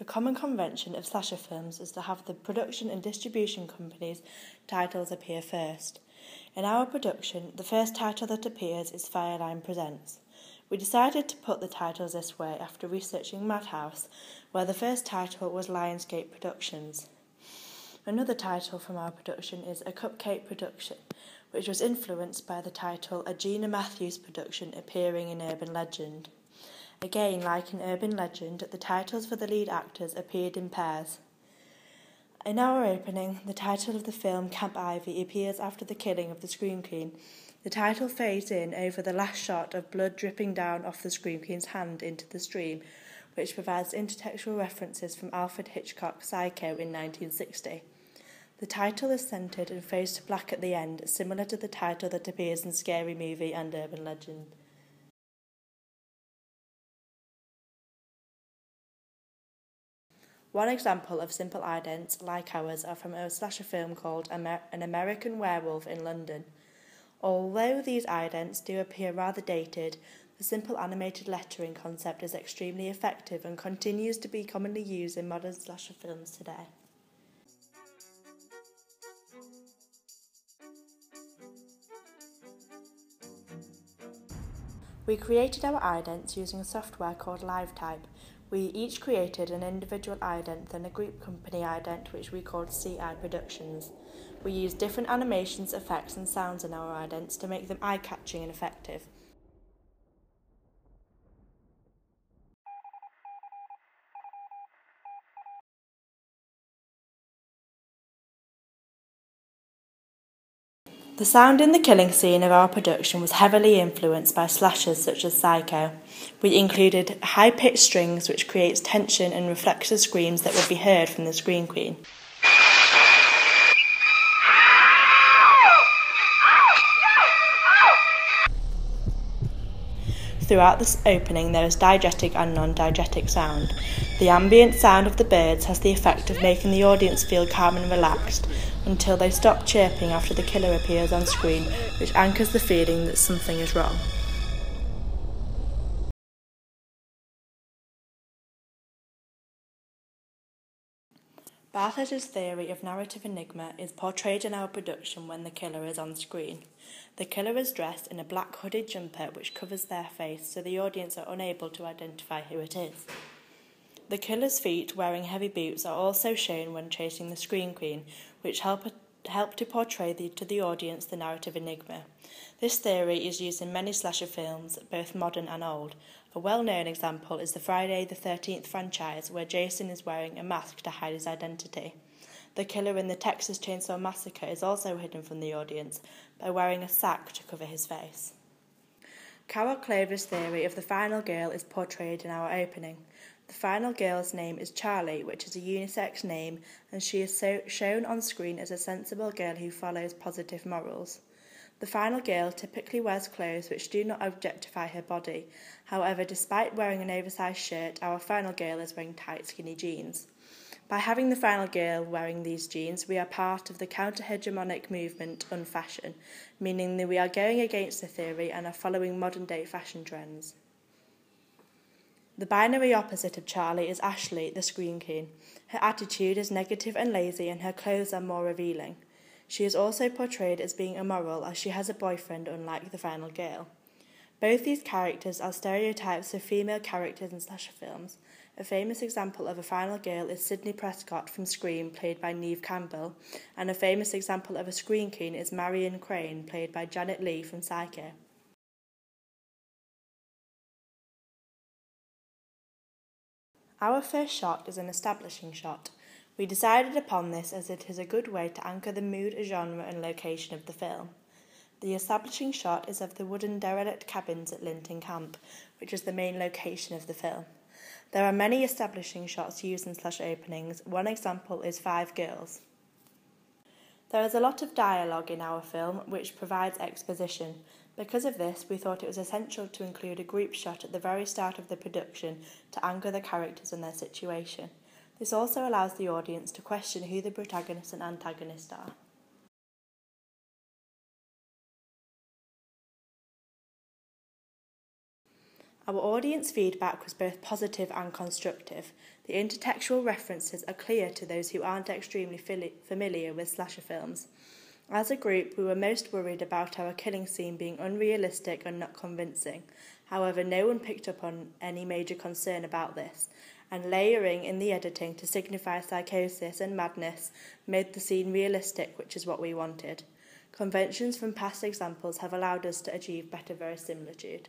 A common convention of slasher films is to have the production and distribution companies' titles appear first. In our production, the first title that appears is Fireline Presents. We decided to put the titles this way after researching Madhouse, where the first title was Lionsgate Productions. Another title from our production is A Cupcake Production, which was influenced by the title A Gina Matthews production appearing in Urban Legend. Again, like in Urban Legend, the titles for the lead actors appeared in pairs. In our opening, the title of the film Camp Ivy appears after the killing of the Scream Queen. The title fades in over the last shot of blood dripping down off the Scream Queen's hand into the stream, which provides intertextual references from Alfred Hitchcock's Psycho in 1960. The title is centred and fades to black at the end, similar to the title that appears in Scary Movie and Urban Legend. One example of simple idents like ours are from a slasher film called An American Werewolf in London. Although these idents do appear rather dated, the simple animated lettering concept is extremely effective and continues to be commonly used in modern slasher films today. We created our idents using a software called LiveType. We each created an individual ident, then a group company ident, which we called CI Productions. We used different animations, effects and sounds in our idents to make them eye-catching and effective. The sound in the killing scene of our production was heavily influenced by slashers such as Psycho. We included high-pitched strings which creates tension and reflects the screams that would be heard from the Scream Queen. Throughout this opening there is diegetic and non-diegetic sound. The ambient sound of the birds has the effect of making the audience feel calm and relaxed until they stop chirping after the killer appears on screen, which anchors the feeling that something is wrong. Barthet's theory of narrative enigma is portrayed in our production when the killer is on screen. The killer is dressed in a black hooded jumper which covers their face so the audience are unable to identify who it is. The killer's feet, wearing heavy boots, are also shown when chasing the Scream Queen, which help to portray to the audience the narrative enigma. This theory is used in many slasher films, both modern and old. A well-known example is the Friday the 13th franchise, where Jason is wearing a mask to hide his identity. The killer in the Texas Chainsaw Massacre is also hidden from the audience by wearing a sack to cover his face. Carol Clover's theory of the final girl is portrayed in our opening. The final girl's name is Charlie, which is a unisex name, and she is shown on screen as a sensible girl who follows positive morals. The final girl typically wears clothes which do not objectify her body. However, despite wearing an oversized shirt, our final girl is wearing tight, skinny jeans. By having the final girl wearing these jeans, we are part of the counter-hegemonic movement Unfashion, meaning that we are going against the theory and are following modern-day fashion trends. The binary opposite of Charlie is Ashley, the Scream Queen. Her attitude is negative and lazy, and her clothes are more revealing. She is also portrayed as being immoral, as she has a boyfriend, unlike the final girl. Both these characters are stereotypes of female characters in slasher films. A famous example of a final girl is Sidney Prescott from Scream, played by Neve Campbell, and a famous example of a Scream Queen is Marion Crane, played by Janet Leigh from Psycho. Our first shot is an establishing shot. We decided upon this as it is a good way to anchor the mood, genre and location of the film. The establishing shot is of the wooden derelict cabins at Linton Camp, which is the main location of the film. There are many establishing shots used in slasher openings. One example is Five Girls. There is a lot of dialogue in our film, which provides exposition. Because of this, we thought it was essential to include a group shot at the very start of the production to anchor the characters and their situation. This also allows the audience to question who the protagonist and antagonist are. Our audience feedback was both positive and constructive. The intertextual references are clear to those who aren't extremely familiar with slasher films. As a group, we were most worried about our killing scene being unrealistic and not convincing. However, no one picked up on any major concern about this, and layering in the editing to signify psychosis and madness made the scene realistic, which is what we wanted. Conventions from past examples have allowed us to achieve better verisimilitude.